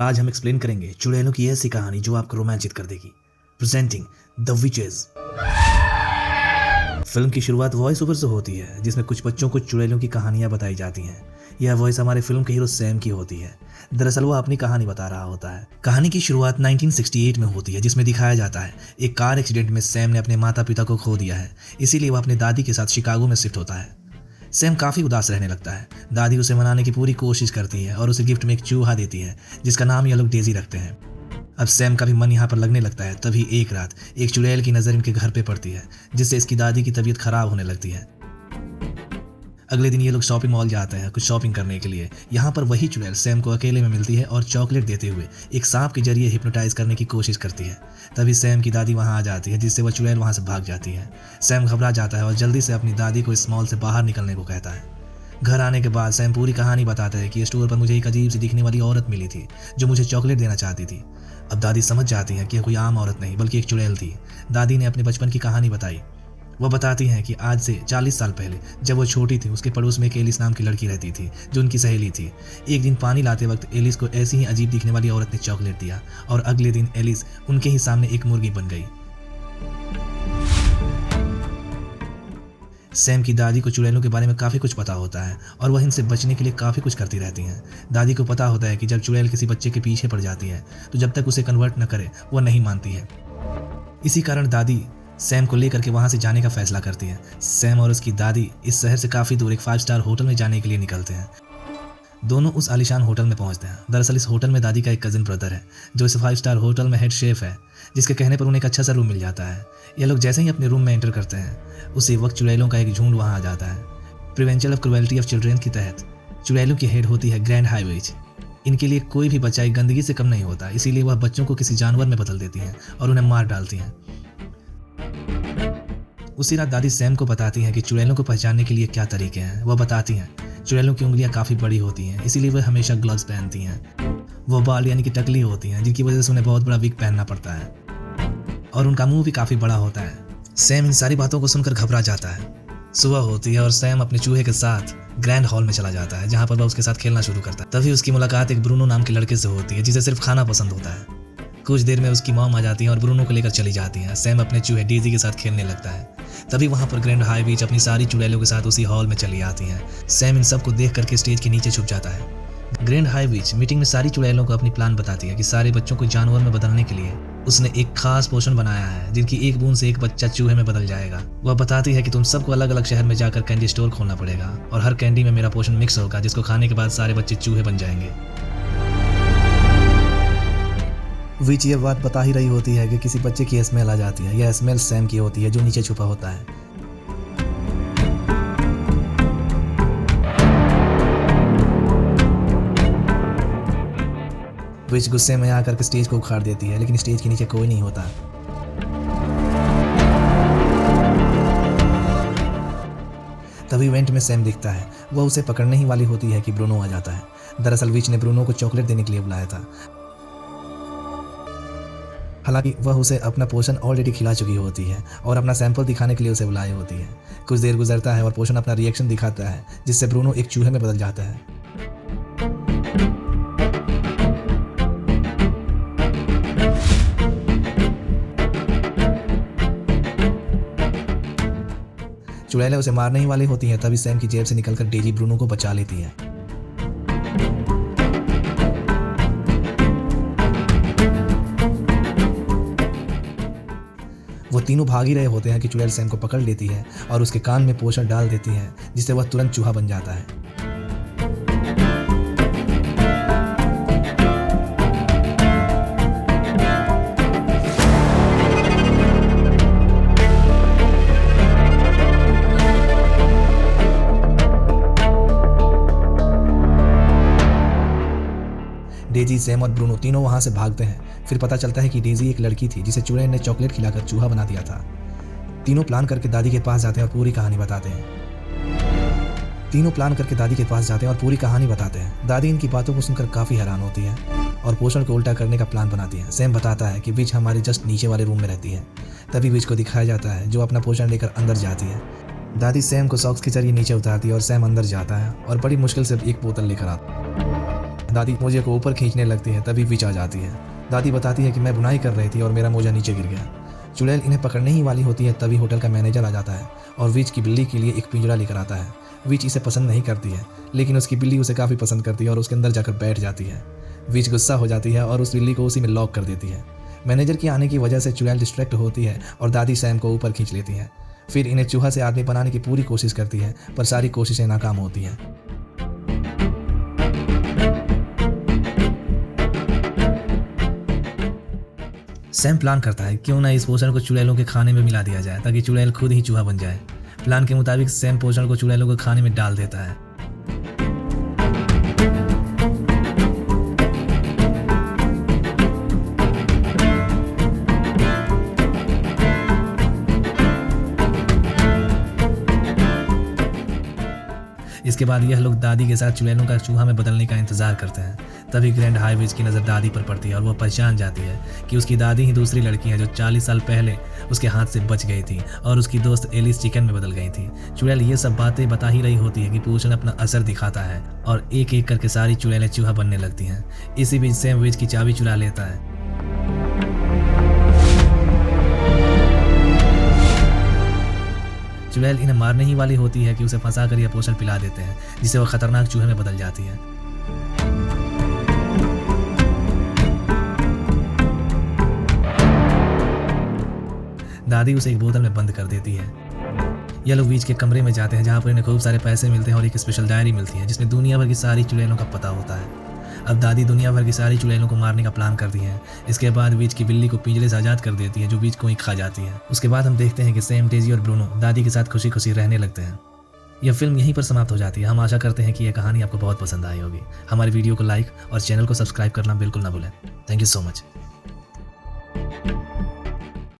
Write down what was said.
आज हम एक्सप्लेन करेंगे चुड़ैलों की ऐसी कहानी जो आपको रोमांचित कर देगी। Presenting the witches. फिल्म की शुरुआत वॉइस ओवर से होती है जिसमें कुछ बच्चों को चुड़ैलों की कहानियां बताई जाती हैं। यह वॉइस हमारे फिल्म के हीरो सैम की होती है। दरअसल वो अपनी कहानी बता रहा होता है। कहानी की शुरुआत 1968 में होती है जिसमें दिखाया जाता है एक कार एक्सीडेंट में सैम ने अपने माता पिता को खो दिया है, इसीलिए वो अपने दादी के साथ शिकागो में शिफ्ट होता है। सैम काफ़ी उदास रहने लगता है। दादी उसे मनाने की पूरी कोशिश करती है और उसे गिफ्ट में एक चूहा देती है जिसका नाम ये लोग डेजी रखते हैं। अब सैम का भी मन यहाँ पर लगने लगता है। तभी एक रात एक चुड़ैल की नज़र इनके घर पे पड़ती है जिससे इसकी दादी की तबीयत खराब होने लगती है। अगले दिन ये लोग शॉपिंग मॉल जाते हैं कुछ शॉपिंग करने के लिए। यहाँ पर वही चुड़ैल सैम को अकेले में मिलती है और चॉकलेट देते हुए एक सांप के जरिए हिप्नोटाइज करने की कोशिश करती है। तभी सैम की दादी वहाँ आ जाती है जिससे वह चुड़ैल वहाँ से भाग जाती है। सैम घबरा जाता है और जल्दी से अपनी दादी को इस मॉल से बाहर निकलने को कहता है। घर आने के बाद सैम पूरी कहानी बताता है कि स्टोर पर मुझे एक अजीब सी दिखने वाली औरत मिली थी जो मुझे चॉकलेट देना चाहती थी। अब दादी समझ जाती है कि यह कोई आम औरत नहीं बल्कि एक चुड़ैल थी। दादी ने अपने बचपन की कहानी बताई। वह बताती हैं कि आज से 40 साल पहले जब वो छोटी थी उसके पड़ोस में एक एलिस नाम की लड़की रहती थी जो उनकी सहेली थी। एक दिन पानी लाते वक्त एलिस को ऐसी ही अजीब दिखने वाली औरत ने चॉकलेट दिया और अगले दिन एलिस उनके ही सामने एक मुर्गी बन गई। सैम की दादी को चुड़ैलों के बारे में काफ़ी कुछ पता होता है और वह इनसे बचने के लिए काफ़ी कुछ करती रहती हैं। दादी को पता होता है कि जब चुड़ैल किसी बच्चे के पीछे पड़ जाती है तो जब तक उसे कन्वर्ट न करे वह नहीं मानती है। इसी कारण दादी सैम को लेकर के वहाँ से जाने का फैसला करती है। सैम और उसकी दादी इस शहर से काफ़ी दूर एक 5 स्टार होटल में जाने के लिए निकलते हैं। दोनों उस आलीशान होटल में पहुंचते हैं। दरअसल इस होटल में दादी का एक कजिन ब्रदर है जो इस 5 स्टार होटल में हेड शेफ है, जिसके कहने पर उन्हें एक अच्छा सा रूम मिल जाता है। ये लोग जैसे ही अपने रूम में एंटर करते हैं उसी वक्त चुड़ैलों का एक झुंड वहां आ जाता है। Prevention of cruelty of children के तहत चुड़ैलों की हेड होती है ग्रैंड हाईवेज। इनके लिए कोई भी बच्चा एक गंदगी से कम नहीं होता, इसीलिए वह बच्चों को किसी जानवर में बदल देती हैं और उन्हें मार डालती हैं। उसी रात दादी सैम को बताती हैं कि चुड़ैलों को पहचानने के लिए क्या तरीके हैं। वह बताती हैं चुड़ैलों की उंगलियां काफ़ी बड़ी होती हैं, इसीलिए वह हमेशा ग्लव्स पहनती हैं। वो बाल यानी कि टकली होती हैं जिनकी वजह से उन्हें बहुत बड़ा विग पहनना पड़ता है और उनका मुंह भी काफ़ी बड़ा होता है। सैम इन सारी बातों को सुनकर घबरा जाता है। सुबह होती है और सैम अपने चूहे के साथ ग्रैंड हॉल में चला जाता है जहाँ पर वह उसके साथ खेलना शुरू करता है। तभी उसकी मुलाकात एक ब्रूनो नाम के लड़के से होती है जिसे सिर्फ खाना पसंद होता है। कुछ देर में उसकी मॉम आ जाती है और ब्रूनो को लेकर चली जाती है। सैम अपने चूहे डेजी के साथ खेलने लगता है। तभी वहां पर ग्रैंड हाईवेज अपनी सारी चुड़ैलों के साथ उसी हॉल में चली आती हैं। सैम इन सब को देख करके स्टेज के नीचे छुप जाता है। ग्रैंड हाईवेज मीटिंग में सारी चुड़ैलों को अपनी प्लान बताती है कि सारे बच्चों को जानवर में बदलने के लिए उसने एक खास पोशन बनाया है जिनकी एक बूंद से एक बच्चा चूहे में बदल जाएगा। वह बताती है कि तुम सबको अलग अलग शहर में जाकर कैंडी स्टोर खोलना पड़ेगा और हर कैंडी में मेरा पोशन मिक्स होगा जिसको खाने के बाद सारे बच्चे चूहे बन जाएंगे। विच ये बात बता ही रही होती है कि किसी बच्चे की स्मेल आ जाती है। यह स्मेल सैम की होती है जो नीचे छुपा होता है। विच गुस्से में आकर के स्टेज को उखाड़ देती है लेकिन स्टेज के नीचे कोई नहीं होता। तभी इवेंट में सैम दिखता है। वह उसे पकड़ने ही वाली होती है कि ब्रूनो आ जाता है। दरअसल विच ने ब्रूनो को चॉकलेट देने के लिए बुलाया था। हालांकि वह उसे अपना पोषण ऑलरेडी खिला चुकी होती है और अपना सैंपल दिखाने के लिए उसे बुलाई होती है। कुछ देर गुजरता है और पोषण अपना रिएक्शन दिखाता है जिससे ब्रूनो एक चूहे में बदल जाता है। चुड़ैलें उसे मारने ही वाली होती हैं। तभी सैम की जेब से निकलकर डेजी ब्रूनो को बचा लेती है। वो तीनों भाग ही रहे होते हैं कि चुड़ैल सैम को पकड़ लेती है और उसके कान में पोषण डाल देती है जिससे वह तुरंत चूहा बन जाता है। डेजी, सैम और ब्रूनो तीनों वहां से भागते हैं। फिर पता चलता है कि डेजी एक लड़की थी जिसे चुड़ैल ने चॉकलेट खिलाकर चूहा बना दिया था। तीनों प्लान करके दादी के पास जाते हैं और पूरी कहानी बताते हैं। दादी इनकी बातों को सुनकर काफ़ी हैरान होती है और पोषण को उल्टा करने का प्लान बनाती है। सैम बताता है कि विच हमारे जस्ट नीचे वाले रूम में रहती है। तभी विच को दिखाया जाता है जो अपना पोषण लेकर अंदर जाती है। दादी सैम को सॉक्स के जरिए नीचे उतारती है और सैम अंदर जाता है और बड़ी मुश्किल से एक बोतल लेकर आता है। दादी मोजे को ऊपर खींचने लगती है, तभी विच आ जाती है। दादी बताती है कि मैं बुनाई कर रही थी और मेरा मोजा नीचे गिर गया। चुड़ैल इन्हें पकड़ने ही वाली होती है, तभी होटल का मैनेजर आ जाता है और विच की बिल्ली के लिए एक पिंजरा लेकर आता है। विच इसे पसंद नहीं करती है, लेकिन उसकी बिल्ली उसे काफ़ी पसंद करती है और उसके अंदर जाकर बैठ जाती है। विच गुस्सा हो जाती है और उस बिल्ली को उसी में लॉक कर देती है। मैनेजर के आने की वजह से चुड़ैल डिस्ट्रैक्ट होती है और दादी सैम को ऊपर खींच लेती है। फिर इन्हें चूहा से आदमी बनाने की पूरी कोशिश करती है, पर सारी कोशिशें नाकाम होती हैं। सैम प्लान करता है क्यों ना इस पोषण को चुड़ैलों के खाने में मिला दिया जाए, ताकि चुड़ैल खुद ही चूहा बन जाए। प्लान के मुताबिक सैम पोषण को चुड़ैलों के खाने में डाल देता है। इसके बाद यह लोग दादी के साथ चुड़ैलों का चूहा में बदलने का इंतजार करते हैं। तभी ग्रैंड हाईवेज की नज़र दादी पर पड़ती है और वह पहचान जाती है कि उसकी दादी ही दूसरी लड़की है जो 40 साल पहले उसके हाथ से बच गई थी और उसकी दोस्त एलिस चिकन में बदल गई थी। चुड़ैल ये सब बातें बता ही रही होती है कि पोषण अपना असर दिखाता है और एक एक करके सारी चुड़ैलें चूहा बनने लगती हैं। इसी बीच सैम विच की चाबी चुरा लेता है। चुड़ैल इन्हें मारने ही वाली होती है कि उसे फंसाकर यह पोषण पिला देते हैं, जिससे वह खतरनाक चूहे में बदल जाती है। दादी उसे एक बोतल में बंद कर देती है। यह लोग बीच के कमरे में जाते हैं, जहां पर इन्हें खूब सारे पैसे मिलते हैं और एक स्पेशल डायरी मिलती है जिसमें दुनिया भर की सारी चुड़ैलों का पता होता है। अब दादी दुनिया भर की सारी चुड़ैलों को मारने का प्लान करती है। इसके बाद बीच की बिल्ली को पिंजरे से आजाद कर देती है, जो बीच को ही खा जाती है। उसके बाद हम देखते हैं कि सैम, डेजी और ब्रूनो दादी के साथ खुशी खुशी रहने लगते हैं। यह फिल्म यहीं पर समाप्त हो जाती है। हम आशा करते हैं कि यह कहानी आपको बहुत पसंद आई होगी। हमारी वीडियो को लाइक और चैनल को सब्सक्राइब करना बिल्कुल ना भूलें। Thank you so much.